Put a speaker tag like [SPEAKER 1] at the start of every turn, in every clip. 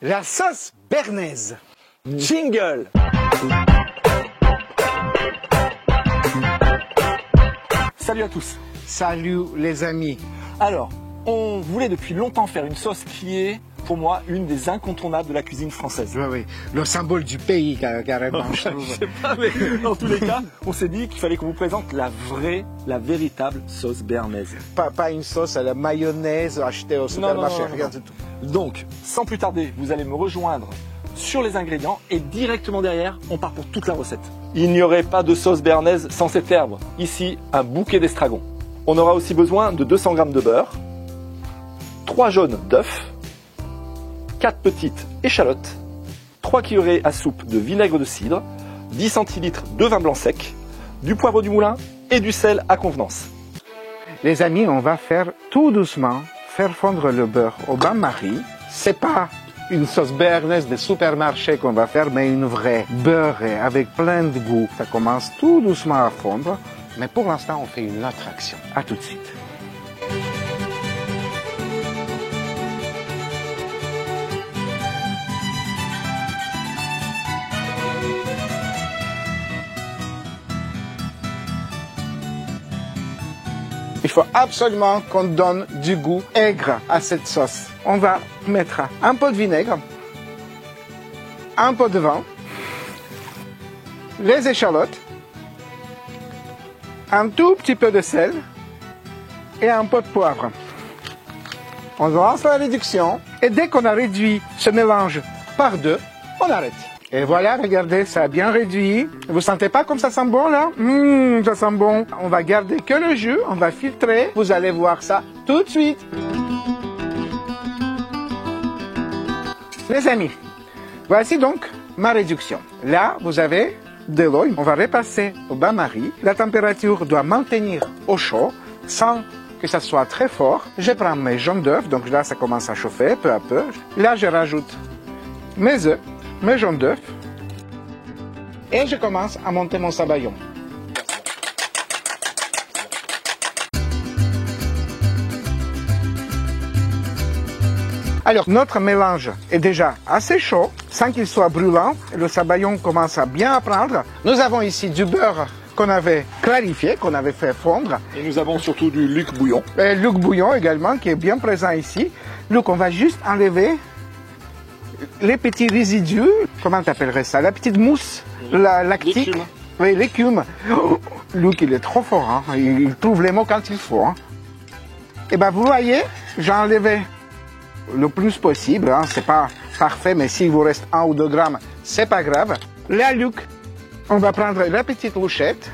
[SPEAKER 1] La sauce béarnaise.
[SPEAKER 2] Jingle. Salut à tous.
[SPEAKER 1] Salut les amis.
[SPEAKER 2] Alors, on voulait depuis longtemps faire une sauce qui est, pour moi, une des incontournables de la cuisine française.
[SPEAKER 1] Oui, oui. Le symbole du pays, carrément, je trouve.
[SPEAKER 2] Je sais pas, mais dans tous les cas, on s'est dit qu'il fallait qu'on vous présente la véritable sauce béarnaise.
[SPEAKER 1] Pas une sauce à la mayonnaise achetée au supermarché, rien du tout.
[SPEAKER 2] Donc, sans plus tarder, vous allez me rejoindre sur les ingrédients et directement derrière, on part pour toute la recette. Il n'y aurait pas de sauce béarnaise sans cette herbe. Ici, un bouquet d'estragon. On aura aussi besoin de 200 g de beurre, 3 jaunes d'œufs, 4 petites échalotes, 3 cuillerées à soupe de vinaigre de cidre, 10 centilitres de vin blanc sec, du poivre du moulin et du sel à convenance.
[SPEAKER 1] Les amis, on va faire tout doucement, faire fondre le beurre au bain-marie. C'est pas une sauce béarnaise de supermarché qu'on va faire, mais une vraie beurrée avec plein de goût. Ça commence tout doucement à fondre, mais pour l'instant, on fait une autre action. À tout de suite. Il faut absolument qu'on donne du goût aigre à cette sauce. On va mettre un peu de vinaigre, un peu de vin, les échalotes, un tout petit peu de sel et un peu de poivre. On lance la réduction et dès qu'on a réduit ce mélange par deux, on arrête. Et voilà, regardez, ça a bien réduit. Vous sentez pas comme ça sent bon là? Ça sent bon. On va garder que le jus, on va filtrer. Vous allez voir ça tout de suite. Les amis, voici donc ma réduction. Là, vous avez de l'eau. On va repasser au bain-marie. La température doit maintenir au chaud sans que ça soit très fort. Je prends mes jaunes d'œufs, donc là ça commence à chauffer peu à peu. Là, je rajoute mes œufs, mes jaunes d'œufs, et je commence à monter mon sabayon. Alors, notre mélange est déjà assez chaud, sans qu'il soit brûlant. Le sabayon commence à bien prendre. Nous avons ici du beurre qu'on avait clarifié, qu'on avait fait fondre.
[SPEAKER 2] Et nous avons surtout du Luc bouillon.
[SPEAKER 1] Et Luc bouillon également, qui est bien présent ici. Luc, on va juste enlever les petits résidus, comment tu appellerais ça? La petite mousse lactique.
[SPEAKER 2] L'écume.
[SPEAKER 1] Oui, l'écume. Oh, Luc, il est trop fort, hein. Il trouve les mots quand il faut. Hein. Et bien, vous voyez, j'ai enlevé le plus possible. Hein. C'est pas parfait, mais s'il vous reste 1 ou 2 grammes, c'est pas grave. Là, Luc, on va prendre la petite louchette.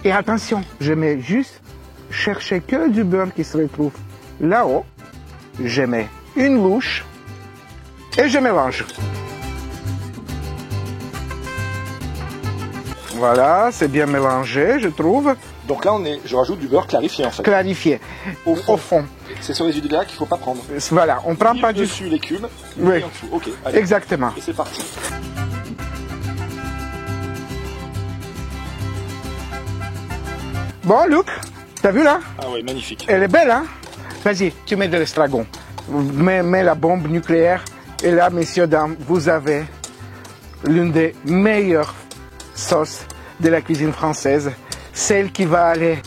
[SPEAKER 1] Et attention, je mets juste chercher que du beurre qui se retrouve là-haut. Je mets une louche. Et je mélange. Voilà, c'est bien mélangé, je trouve.
[SPEAKER 2] Donc là, je rajoute du beurre clarifié en fait.
[SPEAKER 1] Clarifié, au fond.
[SPEAKER 2] C'est ce résidu-là qu'il ne faut pas prendre.
[SPEAKER 1] Voilà, on ne prend pas du...
[SPEAKER 2] dessus l'écume,
[SPEAKER 1] oui.
[SPEAKER 2] en dessous. Ok, allez.
[SPEAKER 1] Exactement.
[SPEAKER 2] Et c'est parti.
[SPEAKER 1] Bon, Luc, t'as vu là?
[SPEAKER 2] Ah oui, magnifique.
[SPEAKER 1] Elle est belle, hein? Vas-y, tu mets de l'estragon. Mets la bombe nucléaire. Et là, messieurs, dames, vous avez l'une des meilleures sauces de la cuisine française. Celle qui va aller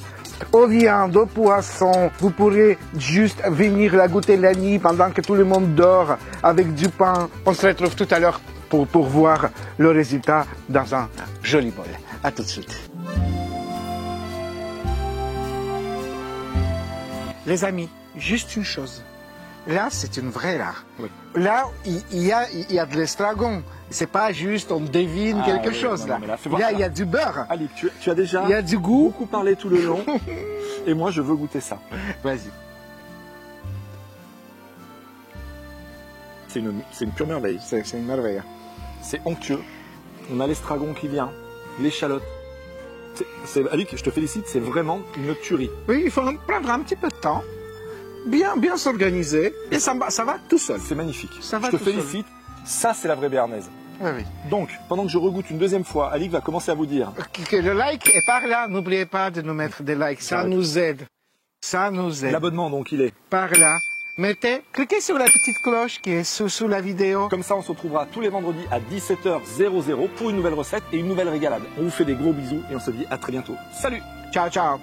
[SPEAKER 1] aux viandes, aux poissons. Vous pourrez juste venir la goûter la nuit pendant que tout le monde dort avec du pain. On se retrouve tout à l'heure pour voir le résultat dans un joli bol. À tout de suite. Les amis, juste une chose. Là, c'est une vraie là. Oui. Là, il y a de l'estragon. C'est pas juste on devine quelque chose là. Là, il y a du beurre.
[SPEAKER 2] Ali, tu as déjà
[SPEAKER 1] il y a du goût.
[SPEAKER 2] Beaucoup parlé tout le long. Et moi, je veux goûter ça.
[SPEAKER 1] Vas-y.
[SPEAKER 2] C'est une pure merveille.
[SPEAKER 1] C'est une merveille.
[SPEAKER 2] C'est onctueux. On a l'estragon qui vient, l'échalote. Ali, je te félicite, c'est vraiment une tuerie.
[SPEAKER 1] Oui, il faut prendre un petit peu de temps. Bien s'organiser et ça va tout seul.
[SPEAKER 2] C'est magnifique.
[SPEAKER 1] Ça va
[SPEAKER 2] je te félicite. Ça, c'est la vraie béarnaise.
[SPEAKER 1] Oui, oui.
[SPEAKER 2] Donc, pendant que je regoute une deuxième fois, Ali va commencer à vous dire
[SPEAKER 1] que le like est par là. N'oubliez pas de nous mettre des likes. Ça nous aide. Ça nous aide.
[SPEAKER 2] L'abonnement, donc, il est
[SPEAKER 1] par là. cliquez sur la petite cloche qui est sous la vidéo.
[SPEAKER 2] Comme ça, on se retrouvera tous les vendredis à 17h00 pour une nouvelle recette et une nouvelle régalade. On vous fait des gros bisous et on se dit à très bientôt. Salut!
[SPEAKER 1] Ciao, ciao!